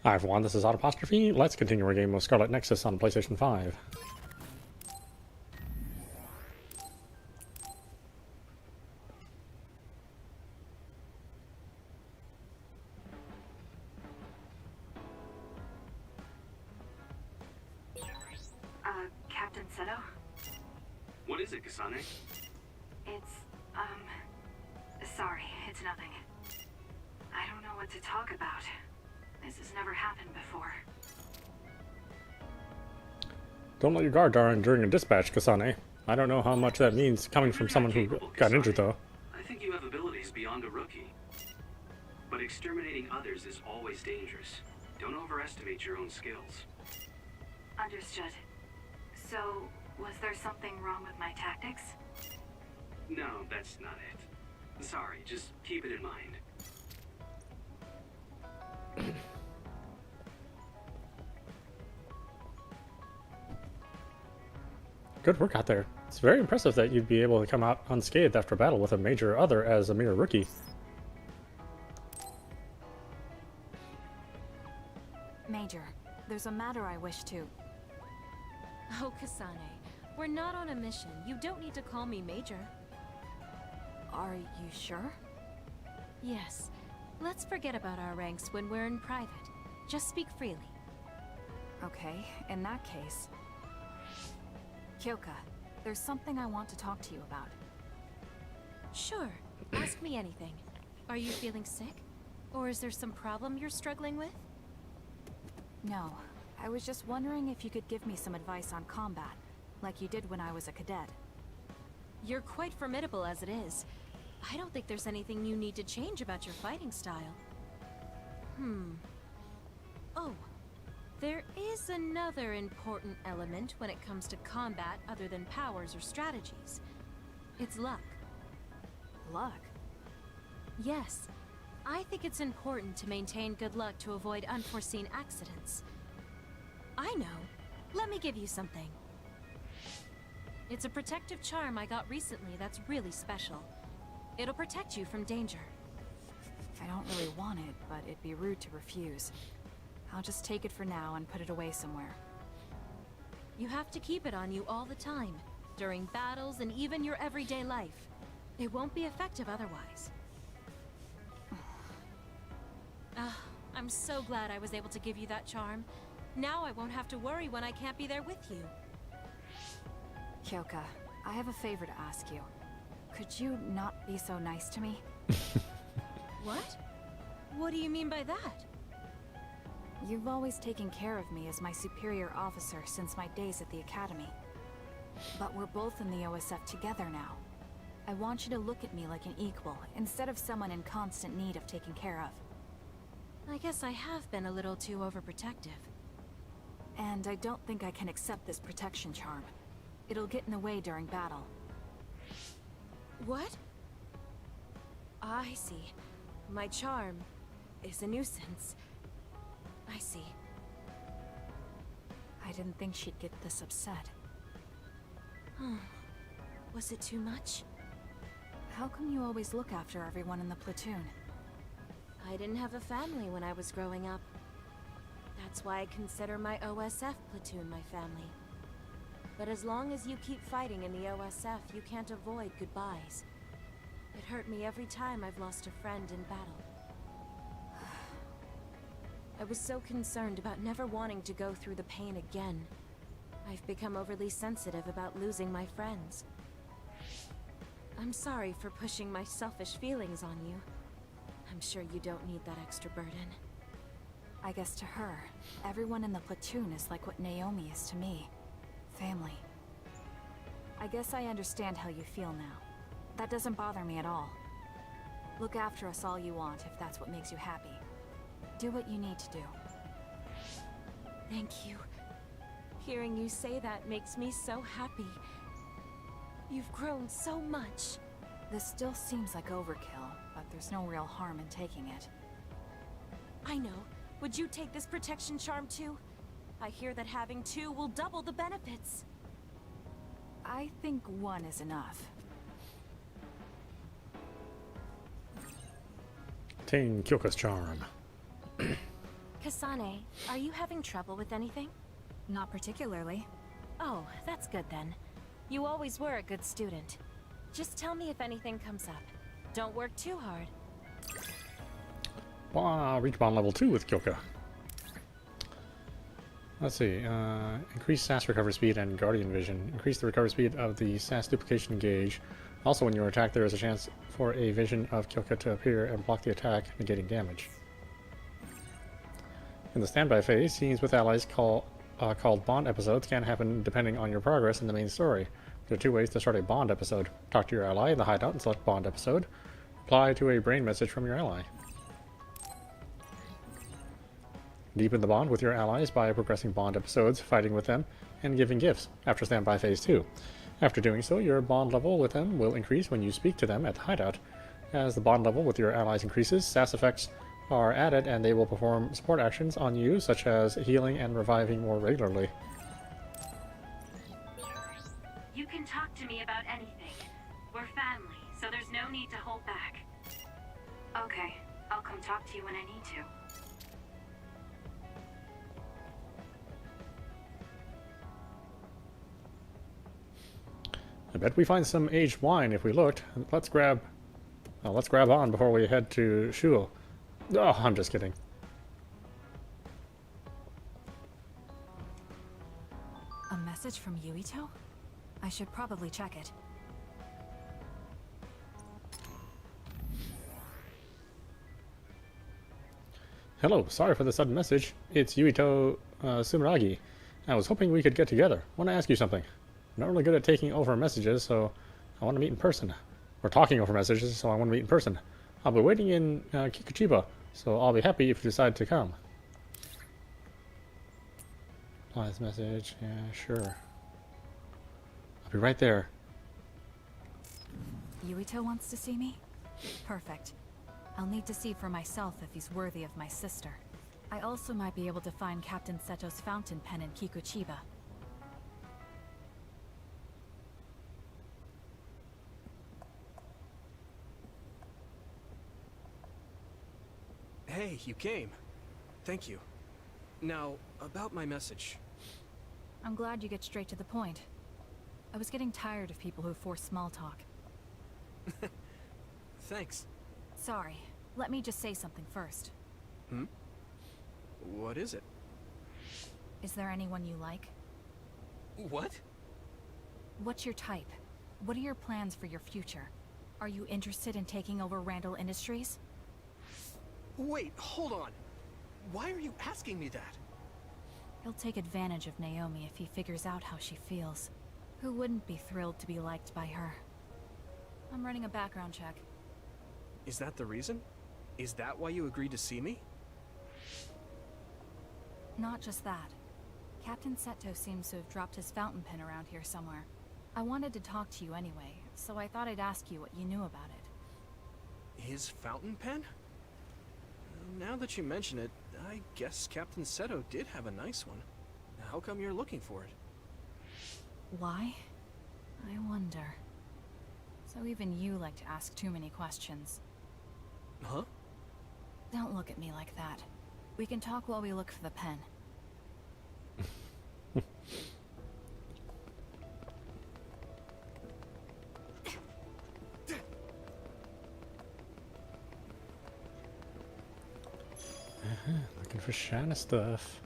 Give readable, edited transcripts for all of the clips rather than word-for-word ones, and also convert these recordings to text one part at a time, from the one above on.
Hi everyone, this is audap. Let's continue our game of Scarlet Nexus on PlayStation 5. Captain Seto? What is it, Kasane? It's, sorry, it's nothing. I don't know what to talk about. This has never happened before. Don't let your guard down during a dispatch, Kasane. I don't know how much that means coming from someone who got injured, though. I think you have abilities beyond a rookie. But exterminating others is always dangerous. Don't overestimate your own skills. Understood. So, was there something wrong with my tactics? No, that's not it. Sorry, just keep it in mind. Good work out there. It's very impressive that you'd be able to come out unscathed after battle with a major other as a mere rookie. Major, there's a matter I wish to... Oh, Kasane, we're not on a mission. You don't need to call me Major. Are you sure? Yes. Let's forget about our ranks when we're in private. Just speak freely. Okay, in that case... Kyoka, there's something I want to talk to you about. Sure. Ask me anything. Are you feeling sick? Or is there some problem you're struggling with? No, I was just wondering if you could give me some advice on combat, like you did when I was a cadet. You're quite formidable as it is. I don't think there's anything you need to change about your fighting style. Oh, there is another important element when it comes to combat other than powers or strategies. It's luck. Luck? Yes. I think it's important to maintain good luck to avoid unforeseen accidents. I know. Let me give you something. It's a protective charm I got recently that's really special. It'll protect you from danger. I don't really want it, but it'd be rude to refuse. I'll just take it for now and put it away somewhere. You have to keep it on you all the time, during battles and even your everyday life. It won't be effective otherwise. I'm so glad I was able to give you that charm. Now I won't have to worry when I can't be there with you. Kyoka, I have a favor to ask you. Could you not be so nice to me? What? What do you mean by that? You've always taken care of me as my superior officer since my days at the academy. But we're both in the OSF together now. I want you to look at me like an equal, instead of someone in constant need of taking care of. I guess I have been a little too overprotective. And I don't think I can accept this protection charm. It'll get in the way during battle. What? I see. My charm is a nuisance. I see. I didn't think she'd get this upset. Was it too much? How come you always look after everyone in the platoon? I didn't have a family when I was growing up. That's why I consider my OSF platoon my family. But as long as you keep fighting in the OSF, you can't avoid goodbyes. It hurt me every time I've lost a friend in battle. I was so concerned about never wanting to go through the pain again. I've become overly sensitive about losing my friends. I'm sorry for pushing my selfish feelings on you. I'm sure you don't need that extra burden. I guess to her, everyone in the platoon is like what Naomi is to me. Family. I guess I understand how you feel now. That doesn't bother me at all. Look after us all you want if that's what makes you happy. Do what you need to do. Thank you. Hearing you say that makes me so happy. You've grown so much. This still seems like overkill, but there's no real harm in taking it. I know. Would you take this protection charm too? I hear that having two will double the benefits. I think one is enough. Obtain Kyoka's charm. Kasane, are you having trouble with anything? Not particularly. Oh, that's good then. You always were a good student. Just tell me if anything comes up. Don't work too hard. Reach bond level 2 with Kyoka. Let's see. Increase SAS recovery speed and Guardian Vision. Increase the recovery speed of the SAS duplication gauge. Also, when you are attacked, there is a chance for a vision of Kyoka to appear and block the attack, negating damage. In the standby phase, scenes with allies called bond episodes can happen depending on your progress in the main story. There are 2 ways to start a bond episode. Talk to your ally in the hideout and select bond episode. Reply to a brain message from your ally. Deepen the bond with your allies by progressing bond episodes, fighting with them, and giving gifts after standby phase 2. After doing so, your bond level with them will increase when you speak to them at the hideout. As the bond level with your allies increases, SAS effects are added and they will perform support actions on you, such as healing and reviving more regularly. You can talk to me about anything. We're family, so there's no need to hold back. Okay, I'll come talk to you when I need to. I bet we find some aged wine if we looked. Let's grab on before we head to Shuo. Oh, I'm just kidding. A message from Yuito? I should probably check it. Hello, sorry for the sudden message. It's Yuito Sumeragi. I was hoping we could get together. Want to ask you something. I'm not really good at taking over messages, so I want to meet in person. Or talking over messages, so I want to meet in person. I'll be waiting in Kikuchiba, so I'll be happy if you decide to come. Reply this message. Yeah, sure. I'll be right there. Yuito wants to see me? Perfect. I'll need to see for myself if he's worthy of my sister. I also might be able to find Captain Seto's fountain pen in Kikuchiba. Hey, you came. Thank you. Now, about my message. I'm glad you get straight to the point. I was getting tired of people who force small talk. Thanks. Sorry. Let me just say something first. Hmm? What is it? Is there anyone you like? What? What's your type? What are your plans for your future? Are you interested in taking over Randall Industries? Wait, hold on. Why are you asking me that? He'll take advantage of Naomi if he figures out how she feels. Who wouldn't be thrilled to be liked by her? I'm running a background check. Is that the reason? Is that why you agreed to see me? Not just that. Captain Seto seems to have dropped his fountain pen around here somewhere. I wanted to talk to you anyway, so I thought I'd ask you what you knew about it. His fountain pen? Now that you mention it, I guess Captain Seto did have a nice one. How come you're looking for it? Why? I wonder. So even you like to ask too many questions. Huh? Don't look at me like that. We can talk while we look for the pen. Looking for shiny stuff.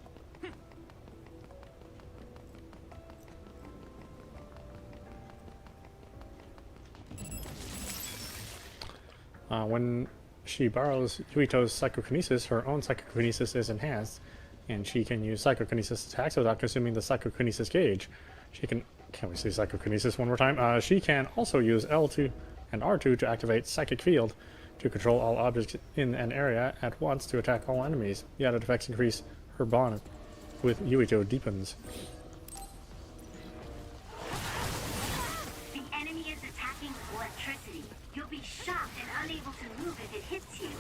When she borrows Yuito's psychokinesis, her own psychokinesis is enhanced, and she can use psychokinesis attacks without consuming the psychokinesis gauge. She can we say psychokinesis one more time? She can also use L2 and R2 to activate Psychic Field to control all objects in an area at once to attack all enemies. The added effects increase her bond with Yuito deepens. The enemy is attacking with electricity. You'll be shocked and unable to move if it hits you.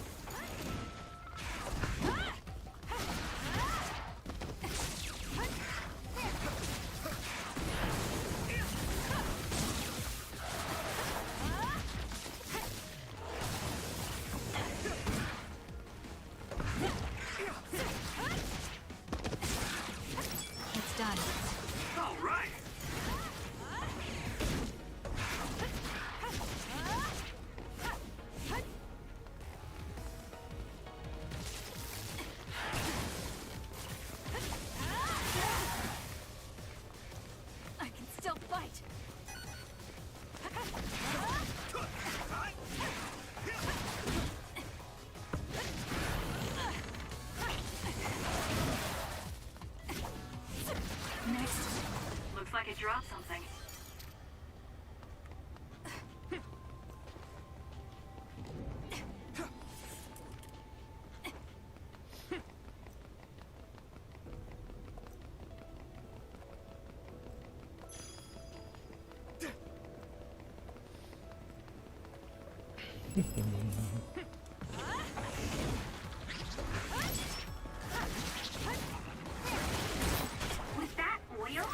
With that oil,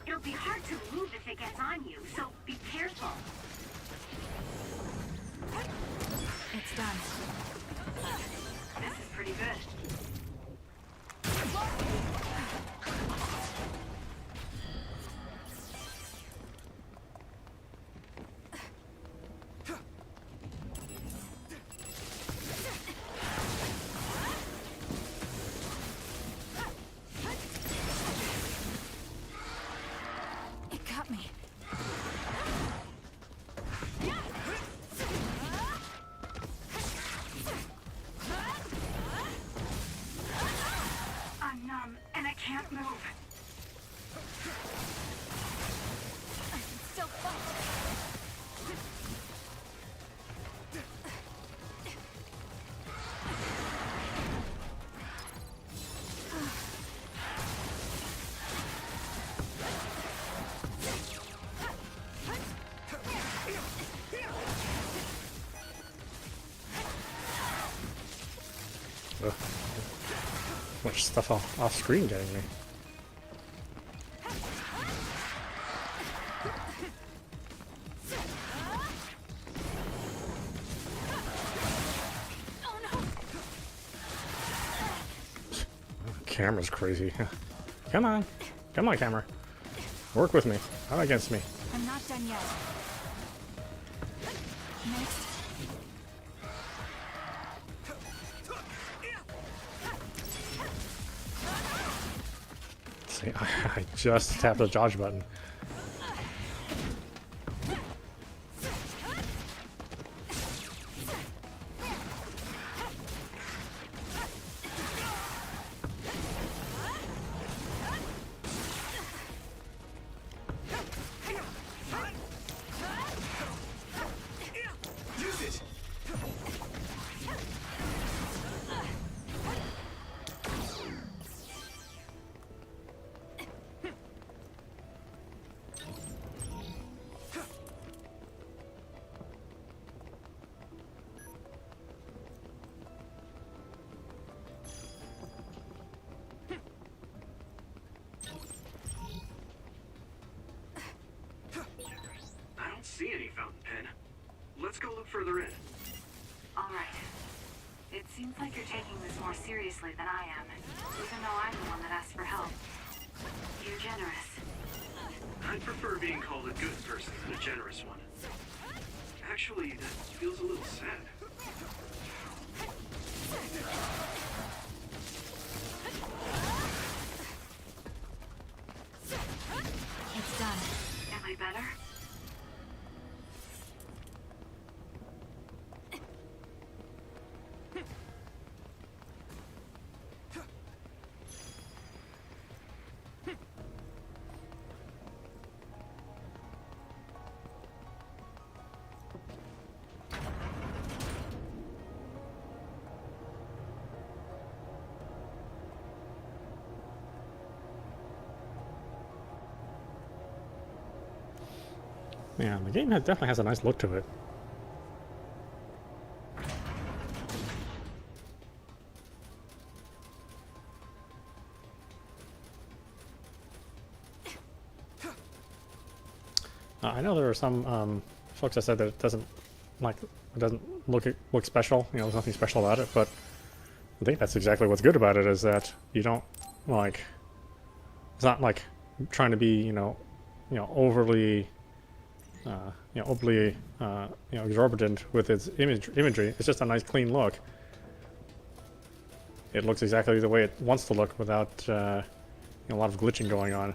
it'll be hard to move if it gets on you, so be careful. It's done. This is pretty good. It got me. I'm numb, and I can't move. Still fight. Ugh. Much stuff off screen getting me. Camera's crazy. Come on. Come on, camera. Work with me. Not against me. I'm not done yet. Next. See, I just tapped the dodge button. Use it! I don't see any fountain pen. Let's go look further in. All right. It seems like you're taking this more seriously than I am, even though I'm the one that asked for help. You're generous. I'd prefer being called a good person than a generous one. Actually, that feels a little sad. It's done. Am I better? Yeah, the game definitely has a nice look to it. I know there are some folks that said that it doesn't look special. You know, there's nothing special about it. But I think that's exactly what's good about it, is that you don't like. It's not like trying to be overly exorbitant with its imagery. It's just a nice clean look. It looks exactly the way it wants to look without a lot of glitching going on.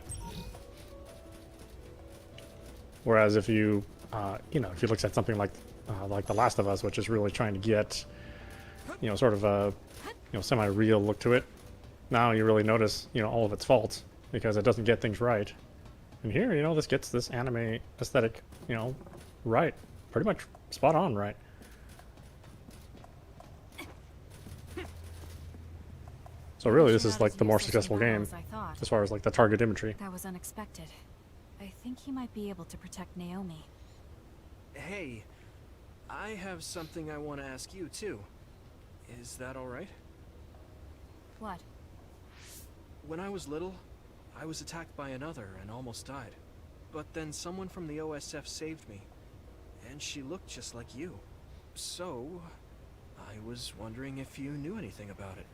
Whereas if you if you look at something like The Last of Us, which is really trying to get sort of a semi-real look to it, now you really notice all of its faults because it doesn't get things right. And here, this gets this anime aesthetic, right. Pretty much spot on right. So really, this is like the more successful game as far as like the target imagery. That was unexpected. I think he might be able to protect Naomi. Hey, I have something I want to ask you, too. Is that alright? What? When I was little, I was attacked by another and almost died. But then someone from the OSF saved me. And she looked just like you. So, I was wondering if you knew anything about it.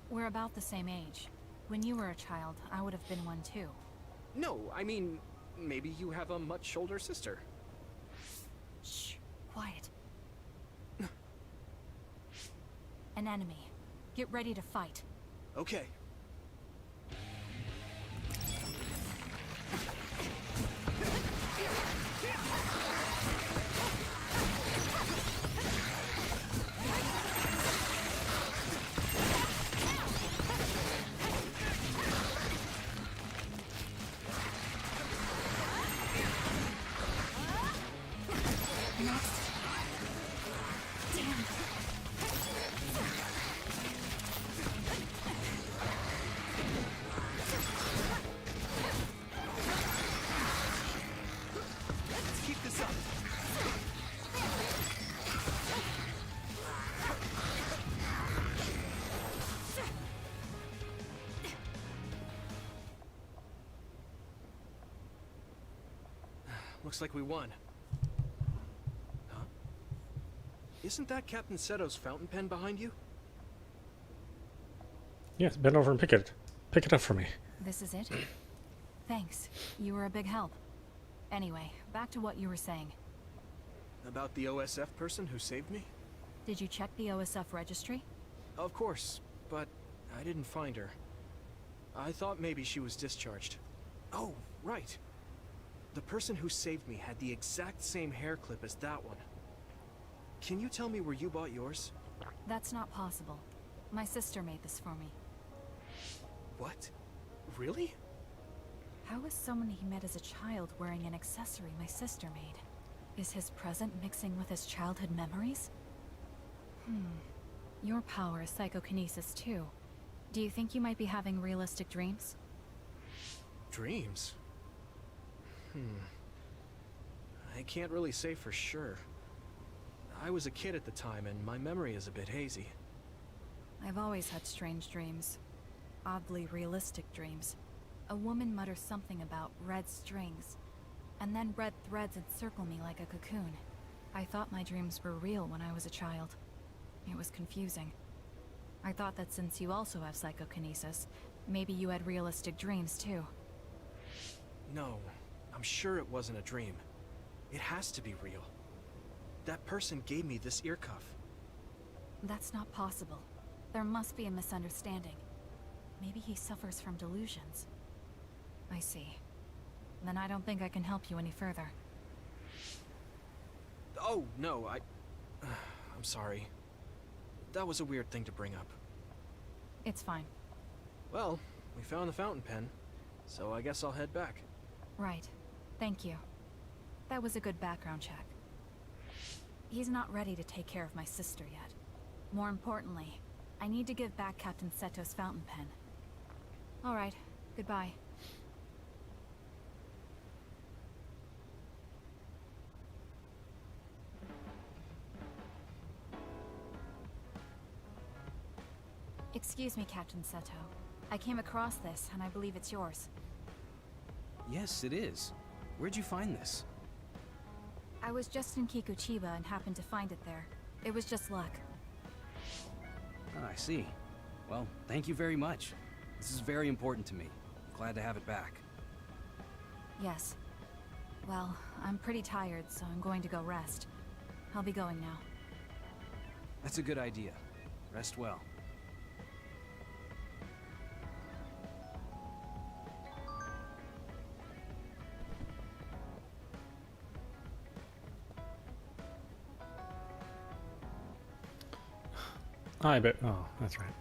We're about the same age. When you were a child, I would have been one too. No, I mean, maybe you have a much older sister. Shh, quiet. An enemy. Get ready to fight. Okay. Looks like we won. Huh? Isn't that Captain Seto's fountain pen behind you? Yes, bend over and pick it. Pick it up for me. This is it? Thanks. You were a big help. Anyway, back to what you were saying. About the OSF person who saved me? Did you check the OSF registry? Of course, but I didn't find her. I thought maybe she was discharged. Oh, right. The person who saved me had the exact same hair clip as that one. Can you tell me where you bought yours? That's not possible. My sister made this for me. What? Really? How is someone he met as a child wearing an accessory my sister made? Is his present mixing with his childhood memories? Your power is psychokinesis too. Do you think you might be having realistic dreams? Dreams? I can't really say for sure. I was a kid at the time, and my memory is a bit hazy. I've always had strange dreams. Oddly realistic dreams. A woman mutters something about red strings, and then red threads encircle me like a cocoon. I thought my dreams were real when I was a child. It was confusing. I thought that since you also have psychokinesis, maybe you had realistic dreams too. No, I'm sure it wasn't a dream. It has to be real. That person gave me this ear cuff. That's not possible. There must be a misunderstanding. Maybe he suffers from delusions. I see. Then I don't think I can help you any further. Oh, no, I'm sorry. That was a weird thing to bring up. It's fine. Well, we found the fountain pen, so I guess I'll head back. Right. Thank you. That was a good background check. He's not ready to take care of my sister yet. More importantly, I need to give back Captain Seto's fountain pen. Alright, goodbye. Excuse me, Captain Seto. I came across this, and I believe it's yours. Yes, it is. Where'd you find this? I was just in Kikuchiba and happened to find it there. It was just luck. Ah, I see. Well, thank you very much. This is very important to me. Glad to have it back. Yes. Well, I'm pretty tired, so I'm going to go rest. I'll be going now. That's a good idea. Rest well. I bet. Oh, that's right.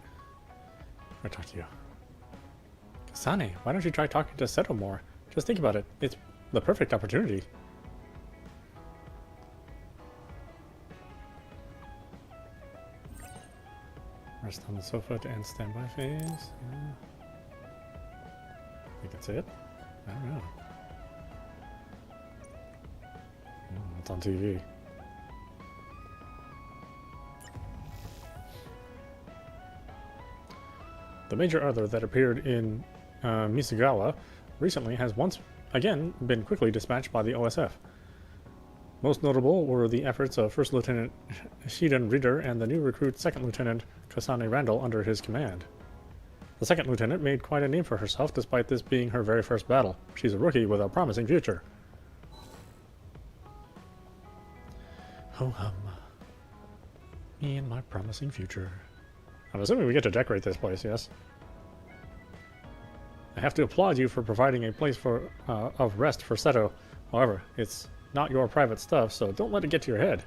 I'll talk to you. Kasane, why don't you try talking to Seto more? Just think about it. It's the perfect opportunity. Rest on the sofa to end standby phase. Yeah. I think that's it. I don't know. It's on TV. The major other that appeared in Misugawa recently has once again been quickly dispatched by the OSF. Most notable were the efforts of First Lieutenant Shiden Reader and the new recruit Second Lieutenant Kasane Randall under his command. The second lieutenant made quite a name for herself despite this being her very first battle. She's a rookie with a promising future. Ho hum. Me and my promising future. I'm assuming we get to decorate this place, yes? I have to applaud you for providing a place of rest for Seto. However, it's not your private stuff, so don't let it get to your head.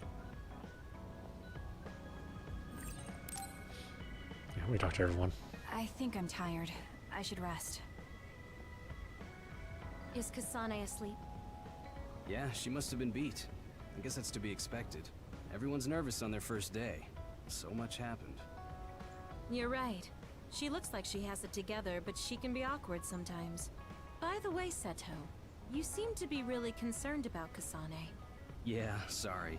Yeah, we talked to everyone. I think I'm tired. I should rest. Is Kasane asleep? Yeah, she must have been beat. I guess that's to be expected. Everyone's nervous on their first day. So much happened. You're right. She looks like she has it together, but she can be awkward sometimes. By the way, Seto, you seem to be really concerned about Kasane. Yeah, sorry.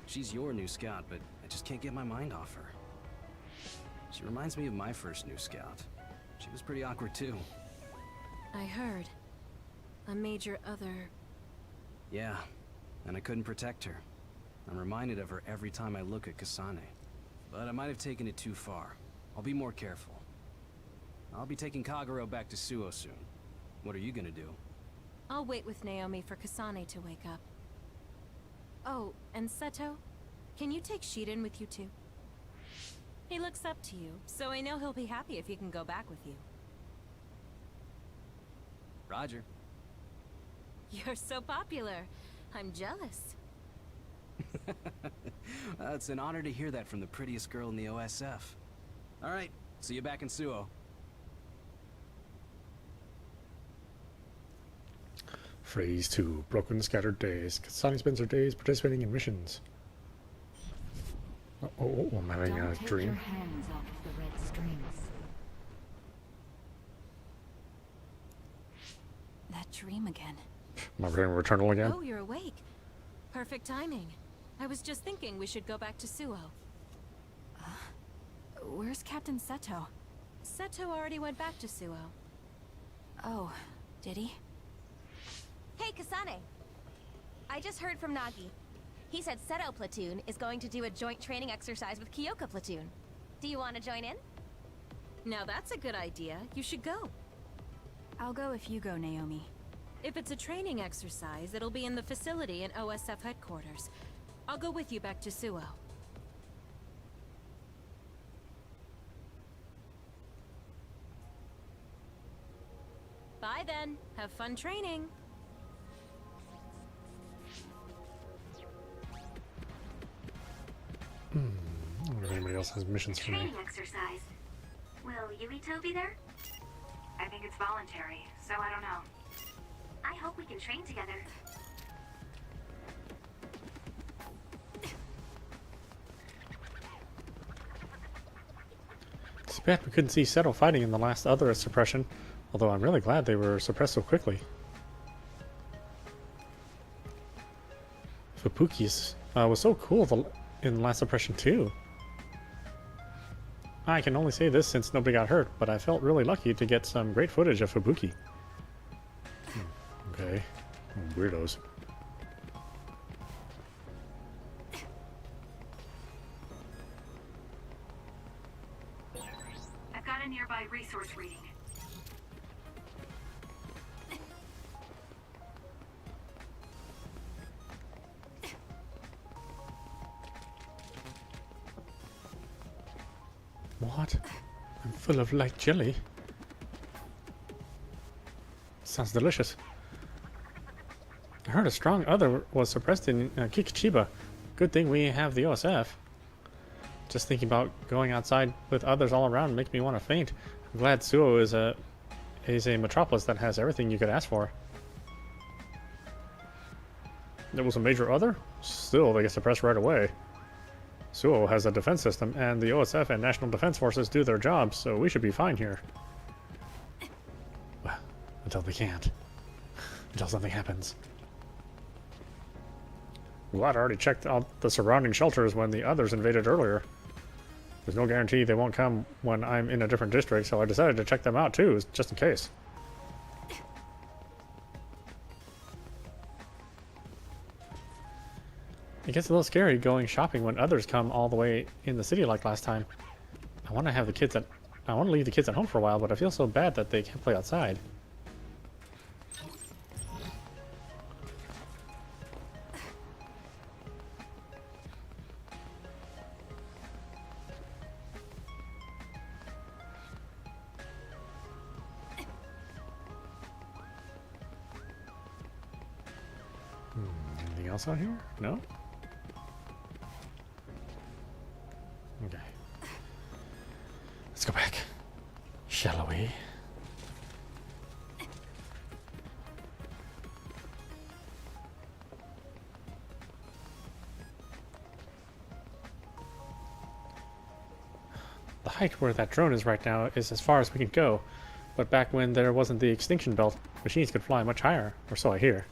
She's your new scout, but I just can't get my mind off her. She reminds me of my first new scout. She was pretty awkward too. I heard. A major other... Yeah, and I couldn't protect her. I'm reminded of her every time I look at Kasane. But I might have taken it too far. I'll be more careful. I'll be taking Kagero back to Suo soon. What are you gonna do? I'll wait with Naomi for Kasane to wake up. Oh, and Seto? Can you take Shiden with you too? He looks up to you, so I know he'll be happy if he can go back with you. Roger. You're so popular. I'm jealous. It's an honor to hear that from the prettiest girl in the OSF. Alright, see you back in Suo. Phase 2. Broken Scattered Days. Kasane spends her days participating in missions. I'm having a dream. Your hands off the red strings. That dream again. My brain returnal again. Oh, you're awake. Perfect timing. I was just thinking we should go back to Suo. Where's Captain Seto? Seto already went back to Suo. Oh, did he? Hey, Kasane. I just heard from Nagi. He said Seto Platoon is going to do a joint training exercise with Kyoka Platoon. Do you want to join in? Now that's a good idea. You should go. I'll go if you go, Naomi. If it's a training exercise, it'll be in the facility in OSF headquarters. I'll go with you back to Suo. Bye then. Have fun training. I wonder if anybody else has missions for me. Training exercise. Will Yuito be there? I think it's voluntary, so I don't know. I hope we can train together. It's bad we couldn't see Seto fighting in the last other suppression, although I'm really glad they were suppressed so quickly. Fubuki's was so cool in last suppression too. I can only say this since nobody got hurt, but I felt really lucky to get some great footage of Fubuki. Okay. Weirdos. I've got a nearby resource reading. What? I'm full of light jelly. Sounds delicious. I heard a strong other was suppressed in Kikichiba. Good thing we have the OSF. Just thinking about going outside with others all around makes me want to faint. I'm glad Suo is a metropolis that has everything you could ask for. There was a major other? Still, they get suppressed right away. Suo has a defense system, and the OSF and National Defense Forces do their jobs, so we should be fine here. Well, until they can't. Until something happens. Well, I'd already checked out the surrounding shelters when the others invaded earlier. There's no guarantee they won't come when I'm in a different district, so I decided to check them out too, just in case. It gets a little scary going shopping when others come all the way in the city like last time. I want to leave the kids at home for a while, but I feel so bad that they can't play outside. Anything else out here? No? Okay. Let's go back. Shall we? The height where that drone is right now is as far as we can go, but back when there wasn't the extinction belt, machines could fly much higher, or so I hear.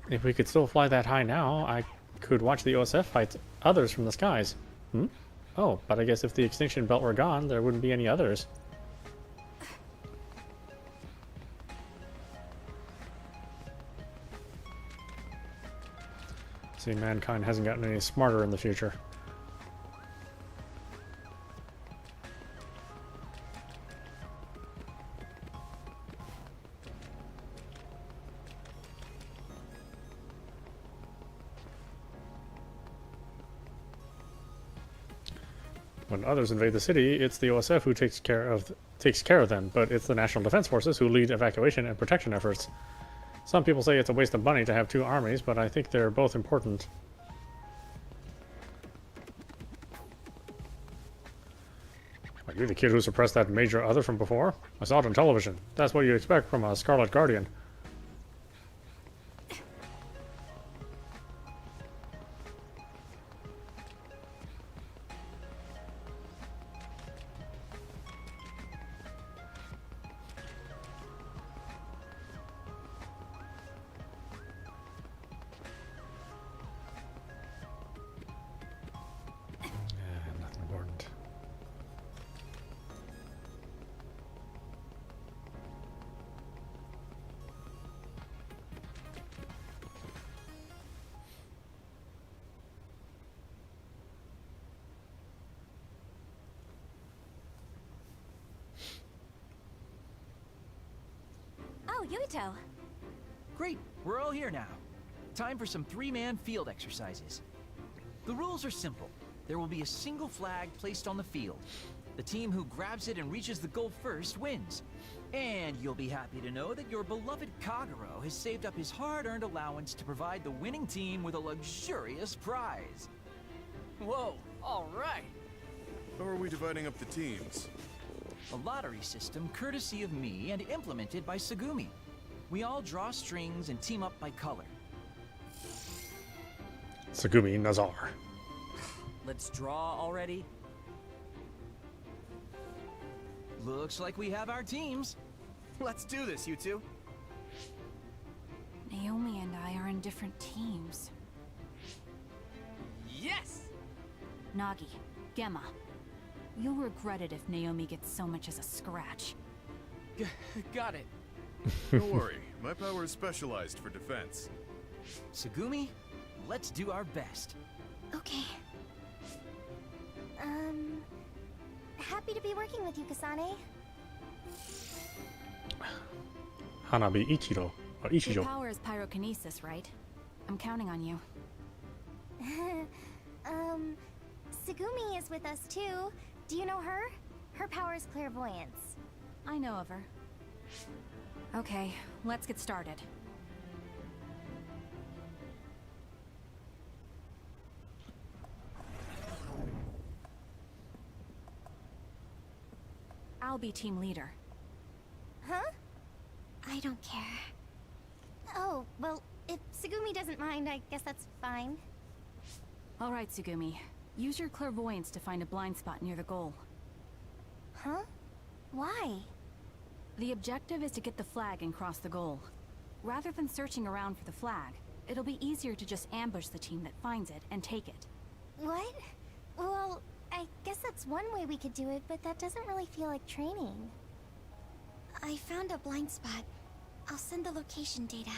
If we could still fly that high now, I could watch the OSF fight others from the skies. Oh, but I guess if the extinction belt were gone, there wouldn't be any others. See, mankind hasn't gotten any smarter in the future. When others invade the city, it's the OSF who takes care of them, but it's the National Defense Forces who lead evacuation and protection efforts. Some people say it's a waste of money to have two armies, but I think they're both important. Are you the kid who suppressed that major other from before? I saw it on television. That's what you expect from a Scarlet Guardian. Nothing important. Oh, Yuito. Great, we're all here now. Time for some three-man field exercises. The rules are simple. There will be a single flag placed on the field. The team who grabs it and reaches the goal first wins. And you'll be happy to know that your beloved Kagero has saved up his hard-earned allowance to provide the winning team with a luxurious prize. Whoa, all right. How are we dividing up the teams? A lottery system courtesy of me and implemented by Tsugumi. We all draw strings and team up by color. Tsugumi Nazar. Let's draw already. Looks like we have our teams. Let's do this, you two. Naomi and I are in different teams. Yes! Nagi, Gemma, you'll regret it if Naomi gets so much as a scratch. Got it. Don't worry, my power is specialized for defense. Tsugumi, let's do our best. Okay. Happy to be working with you, Kasane. Hanabi Ichiro. Or Your Ichijo. power is pyrokinesis, right? I'm counting on you. Tsugumi is with us too. Do you know her? Her power is clairvoyance. I know of her. Okay, let's get started. I'll be team leader. Huh? I don't care. Oh, well, if Tsugumi doesn't mind, I guess that's fine. All right, Tsugumi. Use your clairvoyance to find a blind spot near the goal. Huh? Why? The objective is to get the flag and cross the goal. Rather than searching around for the flag, it'll be easier to just ambush the team that finds it and take it. What? Well, I guess that's one way we could do it, but that doesn't really feel like training. I found a blind spot. I'll send the location data.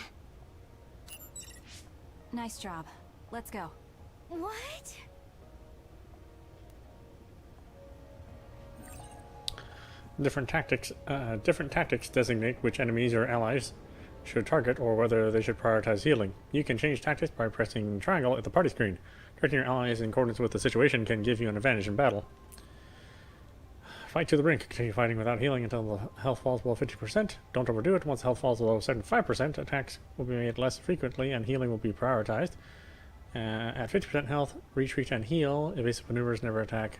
Nice job. Let's go. What? Different tactics designate which enemies or allies should target or whether they should prioritize healing. You can change tactics by pressing triangle at the party screen. Directing your allies in accordance with the situation can give you an advantage in battle. Fight to the brink. Continue fighting without healing until the health falls below 50%. Don't overdo it. Once health falls below 75%, attacks will be made less frequently and healing will be prioritized. At 50% health, retreat and heal. Evasive maneuvers never attack,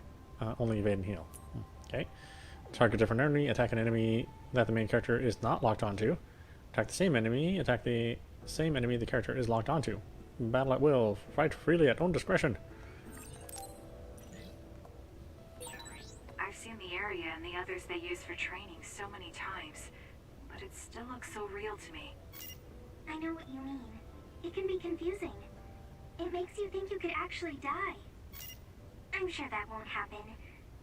only evade and heal. Okay. Target a different enemy. Attack an enemy that the main character is not locked onto. Attack the same enemy. Attack the same enemy the character is locked onto. Battle at will. Fight freely at own discretion. I've seen the area and the others they use for training so many times, but it still looks so real to me. I know what you mean. It can be confusing. It makes you think you could actually die. I'm sure that won't happen,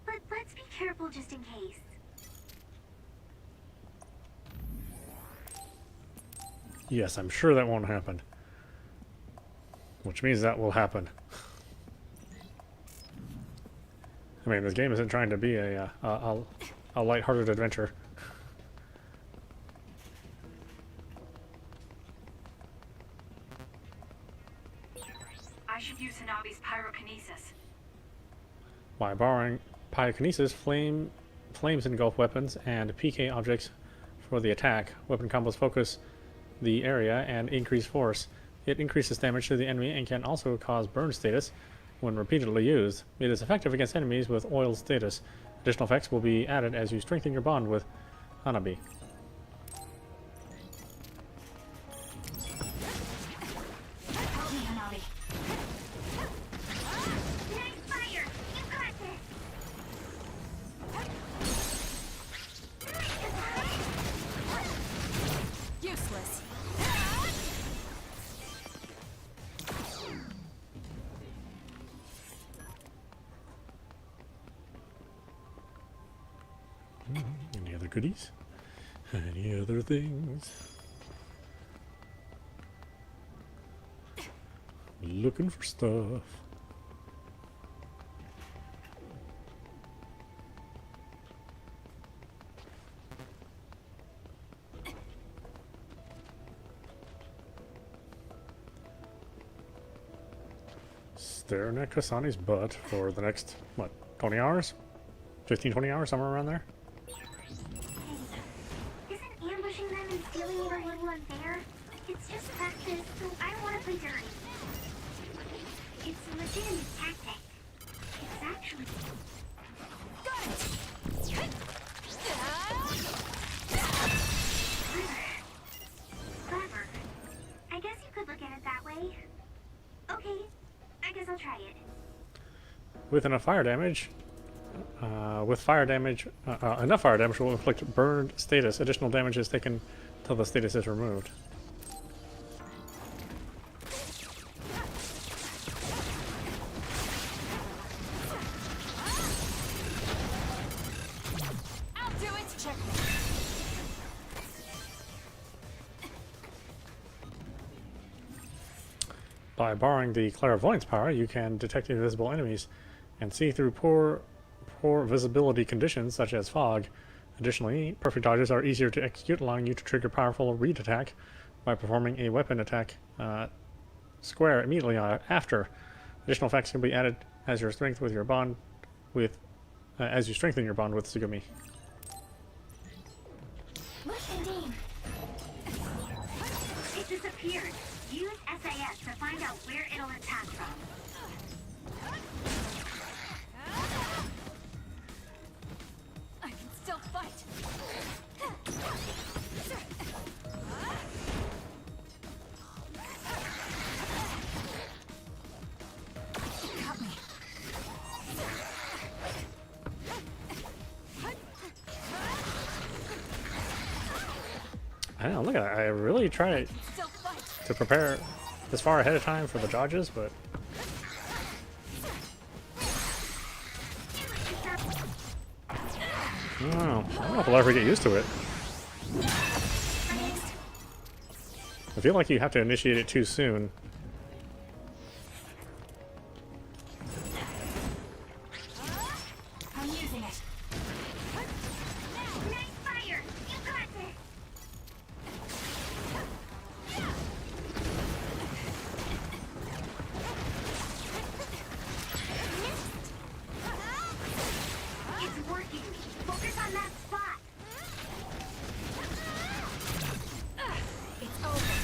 but let's be careful just in case. Yes, I'm sure that won't happen. Which means that will happen. I mean, this game isn't trying to be a lighthearted adventure. I should use Hanabi's pyrokinesis. By borrowing pyrokinesis, flames engulf weapons and PK objects for the attack. Weapon combos focus the area and increase force. It increases damage to the enemy and can also cause burn status when repeatedly used. It is effective against enemies with oil status. Additional effects will be added as you strengthen your bond with Hanabi. Useless. Any other goodies? Any other things? Looking for stuff. Staring at Kasane's butt for the next, what, 20 hours? 15, 20 hours, somewhere around there? Isn't ambushing them and stealing it a little unfair? It's just practice, so I don't want to play dirty. It's a legitimate tactic. It's actually... Got it! Clever. I guess you could look at it that way. Okay, I guess I'll try it. With enough fire damage, enough fire damage will inflict burned status. Additional damage is taken until the status is removed. I'll do it. Check. By borrowing the clairvoyance power, you can detect invisible enemies and see through poor visibility conditions such as fog. Additionally, perfect dodges are easier to execute, allowing you to trigger powerful read attack by performing a weapon attack square immediately after. Additional effects can be added as your strength with your bond with as you strengthen your bond with Tsugumi. Look and aim. It disappeared. Use SAS to find out where it'll attack from. I can still fight. Got me. I don't know, look at that. I really try to prepare this far ahead of time for the dodges, but I don't know if I'll ever get used to it. I feel like you have to initiate it too soon. I'm using it. Nice fire! You got this! It's working! Focus on that spot! It's over.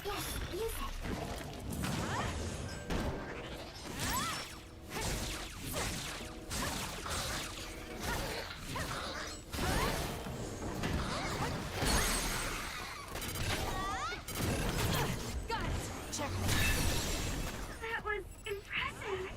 Yes, use it! Got it. Checkmate. That was impressive!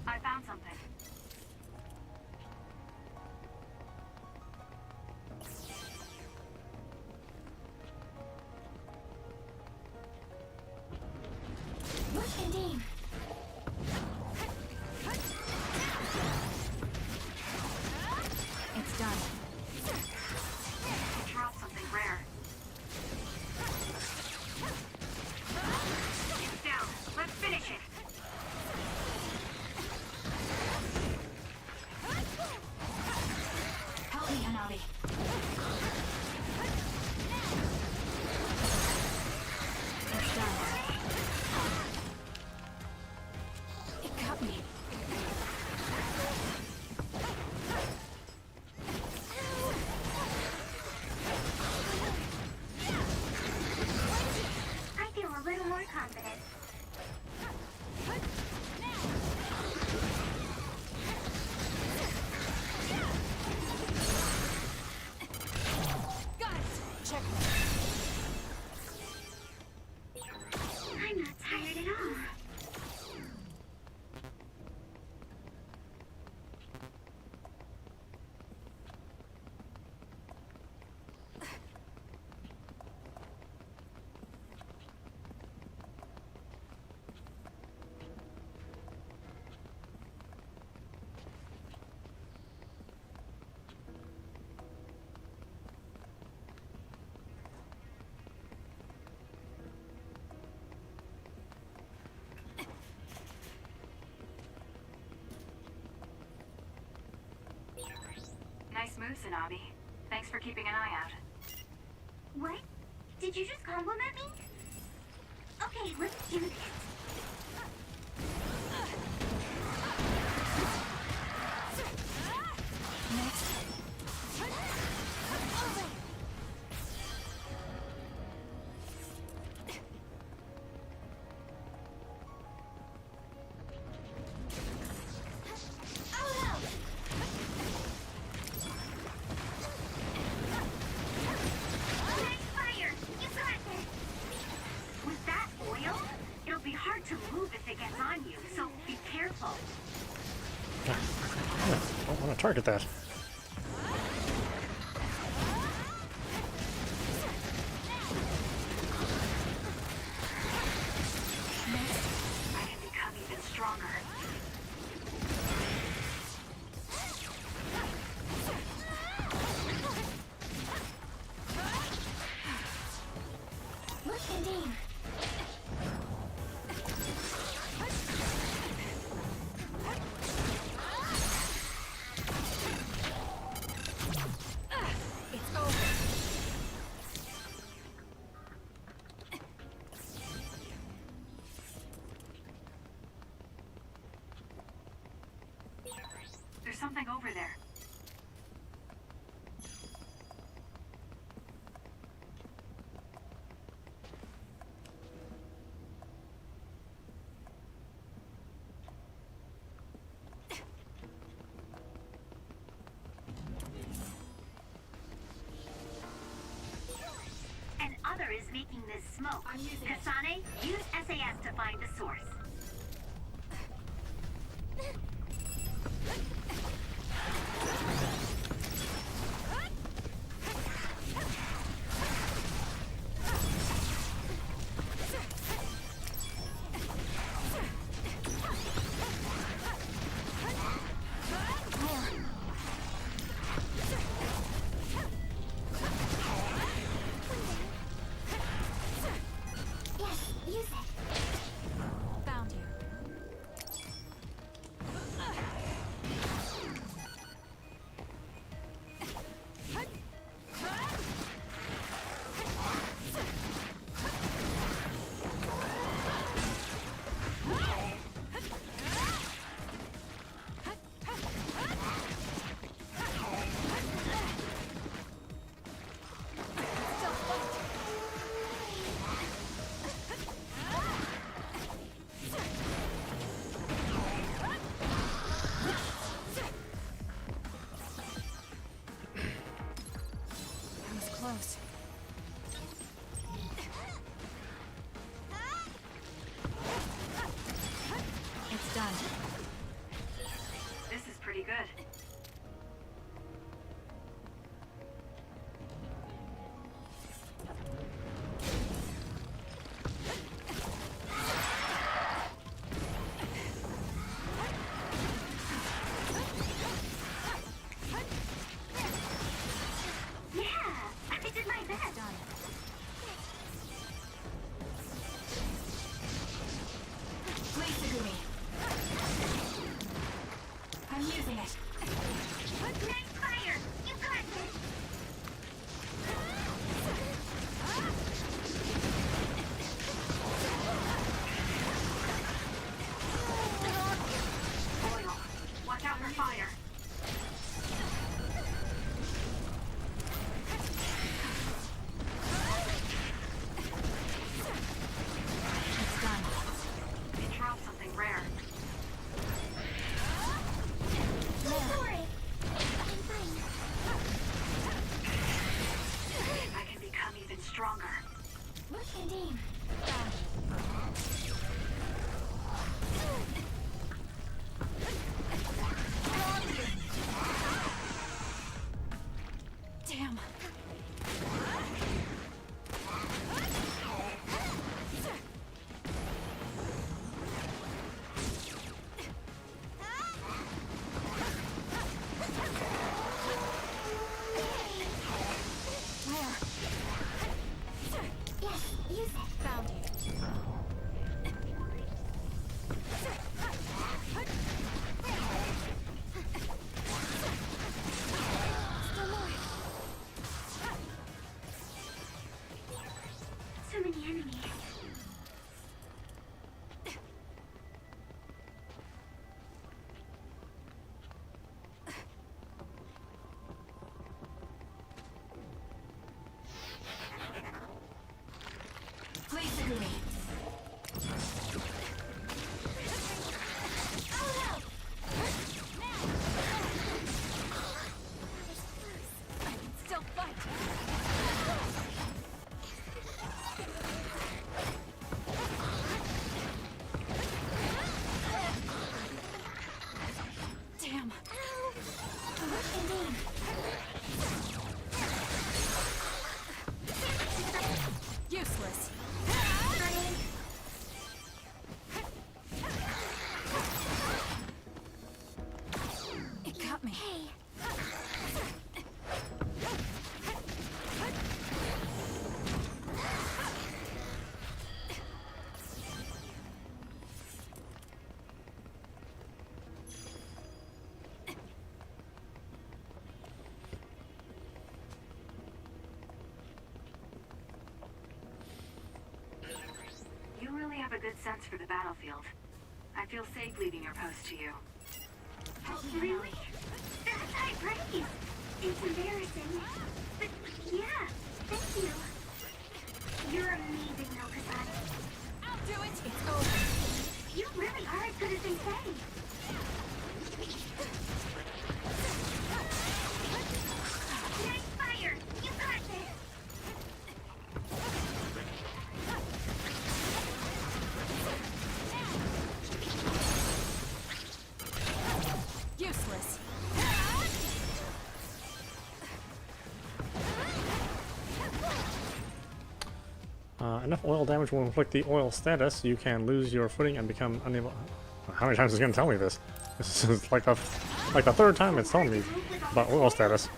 I found something. Look indeed! It's done. Drop something rare. It's down. Let's finish it. Help me, Hanabi. It's done. It got me. I feel a little more confident. Got it. Checkmate. I'm not tired at all. Nice move, Sanabi. Thanks for keeping an eye out. What? Did you just compliment me? Okay, let's do this. Nice fire! You got this! With that oil, it'll be hard to move if it gets on you, so be careful. I don't want to target that. I can become even stronger. Look indeed. It's over. There's something over there. And other is making this smoke. Kasane, use SAS to find the source. Yes, use it. Found you. That was close. It's done. This is pretty good. Yeah, I did my best. Done. Please, Sugumi. I'm using it. Nice fire! You got this! Oil. Watch out for fire. It's done. It dropped something rare. Don't worry. I'm fine. I can become even stronger. Indeed. Damn. Where? Yes, use it. Found you. Still more. So many enemies. Please, Sugumi. I can still fight. Damn. Indeed. Useless. It got me. Hey. You really have a good sense for the battlefield. I feel safe leaving your post to you. Really? That's high praise. It's embarrassing. But yeah, thank you. You're amazing, no Kasane. I'll do it. It's over. You really are as good as they say. Nice fire! You got this! Enough oil damage will inflict the oil status. You can lose your footing and become unable... How many times is it going to tell me this? This is like the third time it's telling me about oil status.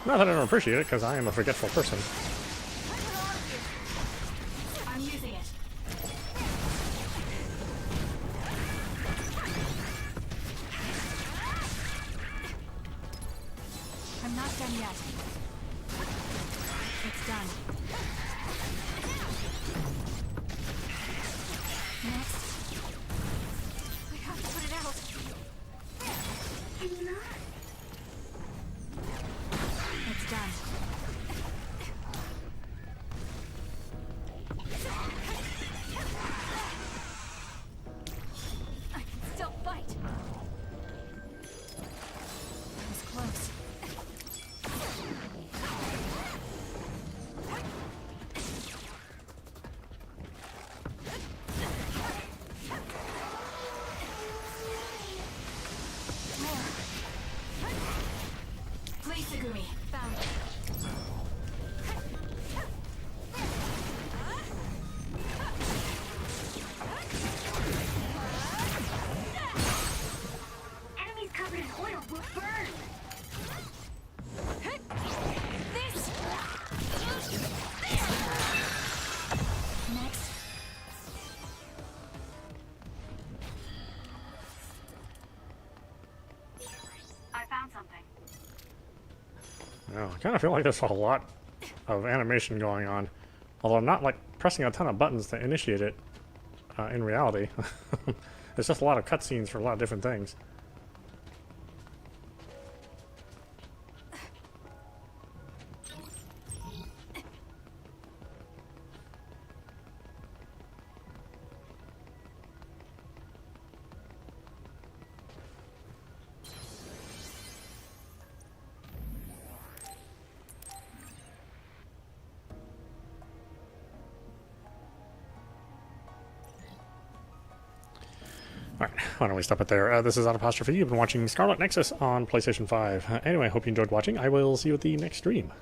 Not that I don't appreciate it, because I am a forgetful person. I'm using it. I'm not done yet. It's done. Next. I have to put it out. Can you not? It's done. I can still fight. That was close. Please, Segumi. Found it. Enemies covered in oil will burn. This! Next. I found something. Oh, I kind of feel like there's a lot of animation going on. Although I'm not like pressing a ton of buttons to initiate it in reality. It's just a lot of cutscenes for a lot of different things. Alright, why don't we stop it there? This is audap. You've been watching Scarlet Nexus on PlayStation 5. Anyway, I hope you enjoyed watching. I will see you at the next stream.